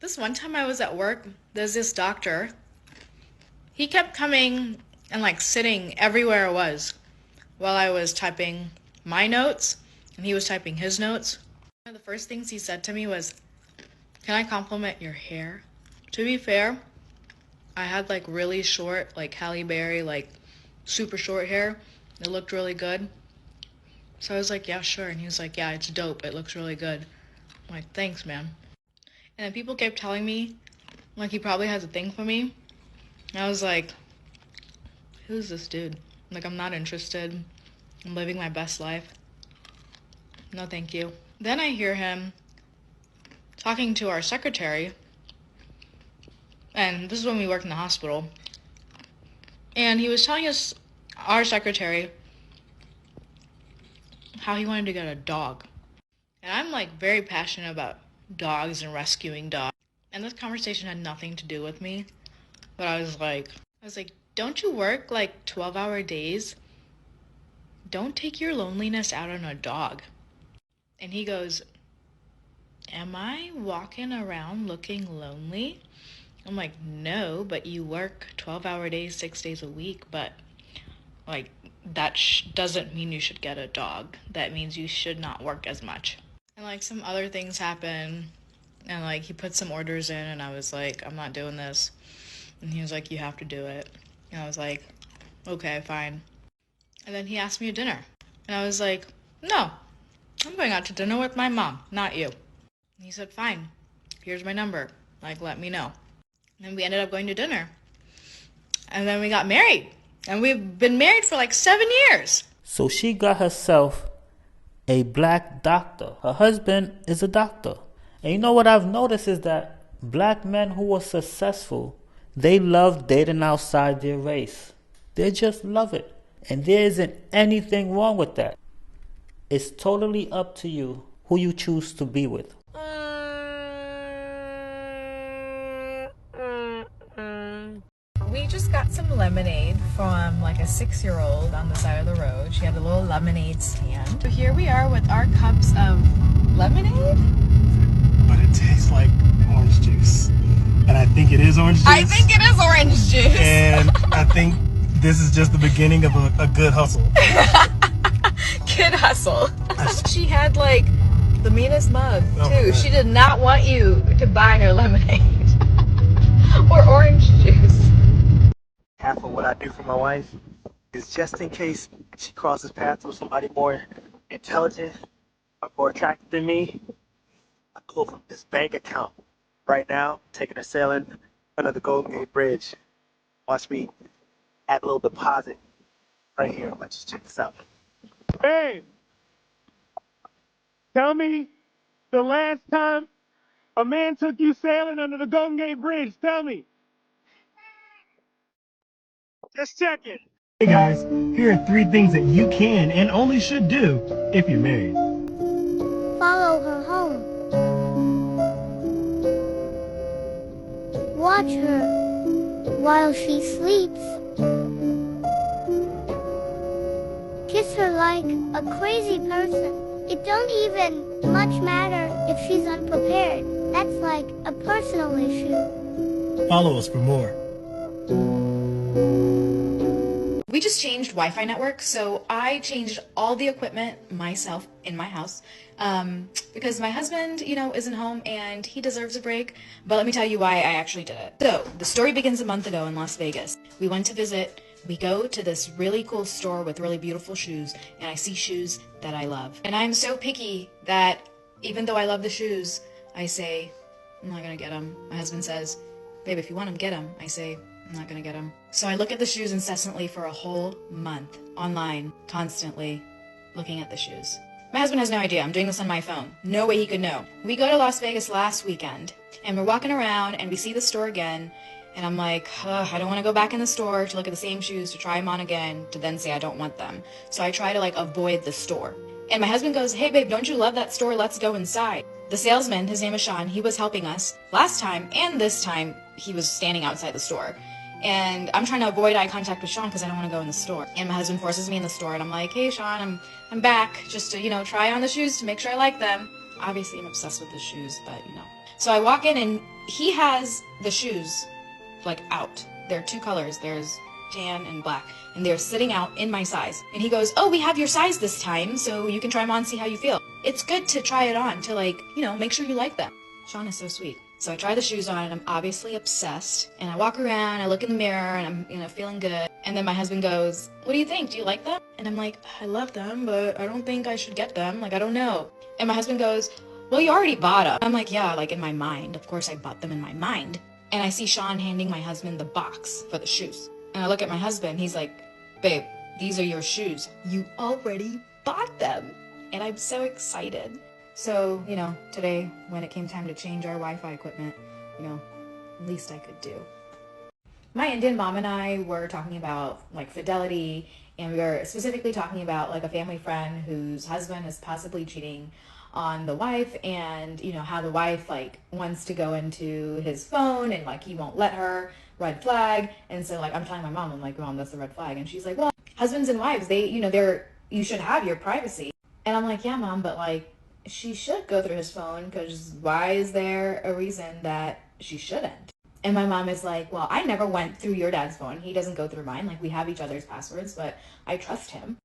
This one time I was at work, there's this doctor. He kept coming and like sitting everywhere I was while I was typing my notes and he was typing his notes. One of the first things he said to me was, "Can I compliment your hair?" To be fair, I had like really short, like Halle Berry, like super short hair. It looked really good. So I was like, "Yeah, sure." And he was like, "Yeah, it's dope. It looks really good." I'm like, "Thanks, man." And then people kept telling me, like, he probably has a thing for me. And I was like, who's this dude? Like, I'm not interested. I'm living my best life. No, thank you. Then I hear him talking to our secretary. And this is when we worked in the hospital. And he was telling us, our secretary, how he wanted to get a dog. And I'm like very passionate about dogs and rescuing dogs. And this conversation had nothing to do with me. But I was like, don't you work like 12-hour days? Don't take your loneliness out on a dog. And he goes, am I walking around looking lonely? I'm like, no, but you work 12-hour days, 6 days a week, but like that doesn't mean you should get a dog. That means you should not work as much. And like some other things happen, and like he put some orders in, and I was like, I'm not doing this. And he was like, you have to do it. And I was like, okay, fine. And then he asked me to dinner. And I was like, no, I'm going out to dinner with my mom, not you. And he said, fine, here's my number. Like, let me know. And then we ended up going to dinner. And then we got married. And we've been married for like 7 years. So she got herself a black doctor. Her husband is a doctor. And you know what I've noticed is that black men who are successful, they love dating outside their race. They just love it. And there isn't anything wrong with that. It's totally up to you who you choose to be with. We just got some lemonade from like a 6-year-old on the side of the road. She had a little lemonade stand. So here we are with our cups of lemonade. But it tastes like orange juice. And I think it is orange juice. I think it is orange juice. And I think this is just the beginning of a good hustle. Kid hustle. She had like the meanest mug too. She did not want you to buy her lemonade or orange juice. Half of what I do for my wife is just in case she crosses paths with somebody more intelligent or more attractive than me, I pull from this bank account right now, taking her sailing under the Golden Gate Bridge. Watch me add a little deposit right here. Let's just check this out. Hey, tell me the last time a man took you sailing under the Golden Gate Bridge. Tell me. Just checking. Hey guys, here are 3 things that you can and only should do if you're married. Follow her home. Watch her while she sleeps. Kiss her like a crazy person. It don't even much matter if she's unprepared. That's like a personal issue. Follow us for more. We just changed Wi-Fi network, so I changed all the equipment myself in my house because my husband, isn't home and he deserves a break. But let me tell you why I actually did it. So the story begins a month ago in Las Vegas. We went to visit. We go to this really cool store with really beautiful shoes, and I see shoes that I love. And I'm so picky that even though I love the shoes, I say, I'm not gonna get them. My husband says, babe, if you want them, get them. I say, I'm not gonna get them. So I look at the shoes incessantly for a whole month, online, constantly looking at the shoes. My husband has no idea. I'm doing this on my phone. No way he could know. We go to Las Vegas last weekend, and we're walking around, and we see the store again, and I'm like, I don't want to go back in the store to look at the same shoes, to try them on again, to then say I don't want them. So I try to avoid the store. And my husband goes, hey babe, don't you love that store? Let's go inside. The salesman, his name is Sean, he was helping us last time, and this time he was standing outside the store. And I'm trying to avoid eye contact with Sean because I don't want to go in the store. And my husband forces me in the store, and I'm like, hey Sean, I'm back just to, try on the shoes to make sure I like them. Obviously I'm obsessed with the shoes, but So I walk in and he has the shoes like out. There are two colors. There's tan and black. And they're sitting out in my size. And he goes, oh, we have your size this time, so you can try them on, see how you feel. It's good to try it on to, like, you know, make sure you like them. Sean is so sweet. So I try the shoes on and I'm obviously obsessed. And I walk around, I look in the mirror and I'm, you know, feeling good. And then my husband goes, what do you think? Do you like them? And I'm like, I love them, but I don't think I should get them. Like, I don't know. And my husband goes, well, you already bought them. I'm like, yeah, like in my mind. Of course I bought them in my mind. And I see Sean handing my husband the box for the shoes. And I look at my husband, he's like, babe, these are your shoes. You already bought them. And I'm so excited. So, you know, today when it came time to change our Wi-Fi equipment, you know, least I could do. My Indian mom and I were talking about like fidelity, and we were specifically talking about like a family friend whose husband is possibly cheating on the wife, and you know how the wife like wants to go into his phone and like he won't let her, red flag. And so like I'm telling my mom, I'm like, Mom, that's the red flag. And she's like, well, husbands and wives, they, you know, you should have your privacy. And I'm like, yeah, Mom, but like she should go through his phone, because why is there a reason that she shouldn't? And my mom is like, well, I never went through your dad's phone. He doesn't go through mine. Like, we have each other's passwords, but I trust him.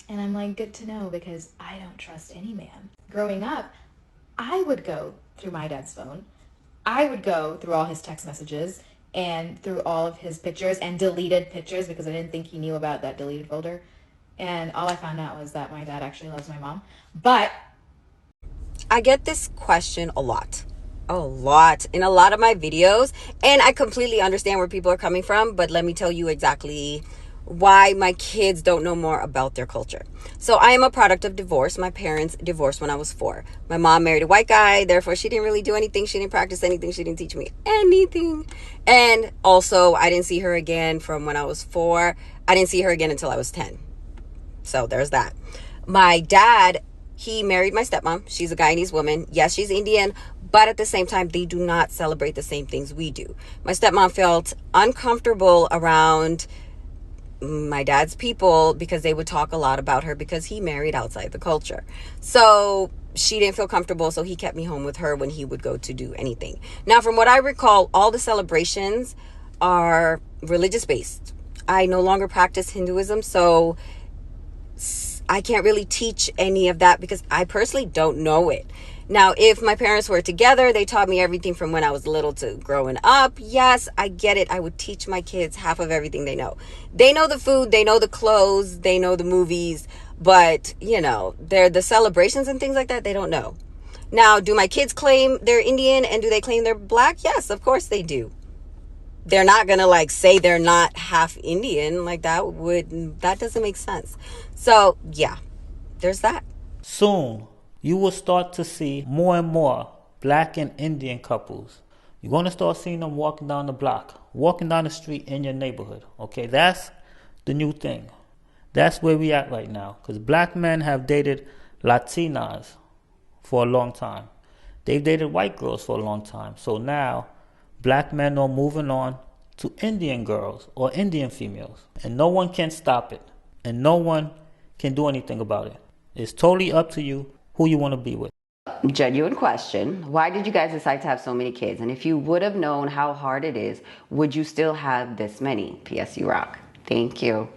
And I'm like, good to know, because I don't trust any man. Growing up, I would go through my dad's phone. I would go through all his text messages and through all of his pictures and deleted pictures, because I didn't think he knew about that deleted folder. And all I found out was that my dad actually loves my mom. But I get this question a lot in a lot of my videos, and I completely understand where people are coming from, but let me tell you exactly why my kids don't know more about their culture. So I am a product of divorce. My parents divorced when I was 4. My mom married a white guy, therefore she didn't really do anything. She didn't practice anything. She didn't teach me anything. And also I didn't see her again from when I was 4. I didn't see her again until I was 10. So there's that. My dad, he married my stepmom. She's a Guyanese woman. Yes, she's Indian, but at the same time, they do not celebrate the same things we do. My stepmom felt uncomfortable around my dad's people because they would talk a lot about her because he married outside the culture. So she didn't feel comfortable, so he kept me home with her when he would go to do anything. Now, from what I recall, all the celebrations are religious-based. I no longer practice Hinduism, so I can't really teach any of that because I personally don't know it. Now, if my parents were together, they taught me everything from when I was little to growing up. Yes, I get it. I would teach my kids half of everything they know. They know the food, they know the clothes, they know the movies, but, you know, they're the celebrations and things like that, they don't know. Now, do my kids claim they're Indian and do they claim they're black? Yes, of course they do. They're not going to like say they're not half Indian. Like that doesn't make sense. So yeah, there's that. Soon, you will start to see more and more black and Indian couples. You're going to start seeing them walking down the block, walking down the street in your neighborhood. Okay, that's the new thing. That's where we at right now. Because black men have dated Latinas for a long time. They've dated white girls for a long time. So now, black men are moving on to Indian girls or Indian females. And no one can stop it. And no one can do anything about it. It's totally up to you who you want to be with. Genuine question. Why did you guys decide to have so many kids? And if you would have known how hard it is, would you still have this many? P.S. You rock. Thank you.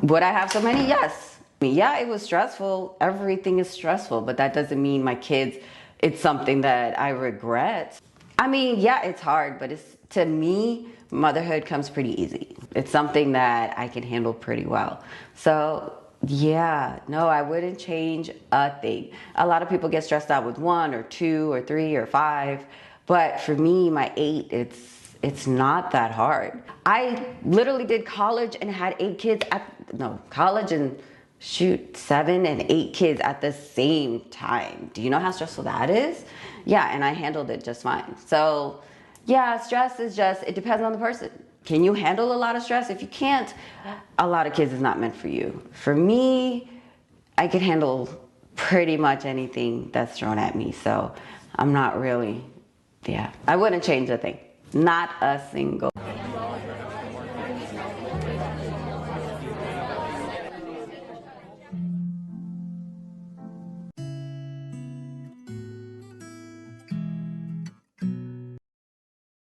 Would I have so many? Yes. Yeah, it was stressful. Everything is stressful, but that doesn't mean my kids, it's something that I regret. I mean, yeah, it's hard, but to me, motherhood comes pretty easy. It's something that I can handle pretty well. So yeah, no, I wouldn't change a thing. A lot of people get stressed out with 1 or 2 or 3 or 5, but for me, my 8, it's not that hard. I literally did college and had 8 kids college and 7 and 8 kids at the same time. Do you know how stressful that is? Yeah, and I handled it just fine. So yeah, stress is it depends on the person. Can you handle a lot of stress? If you can't, a lot of kids is not meant for you. For me, I can handle pretty much anything that's thrown at me. So I'm not really, I wouldn't change a thing. Not a single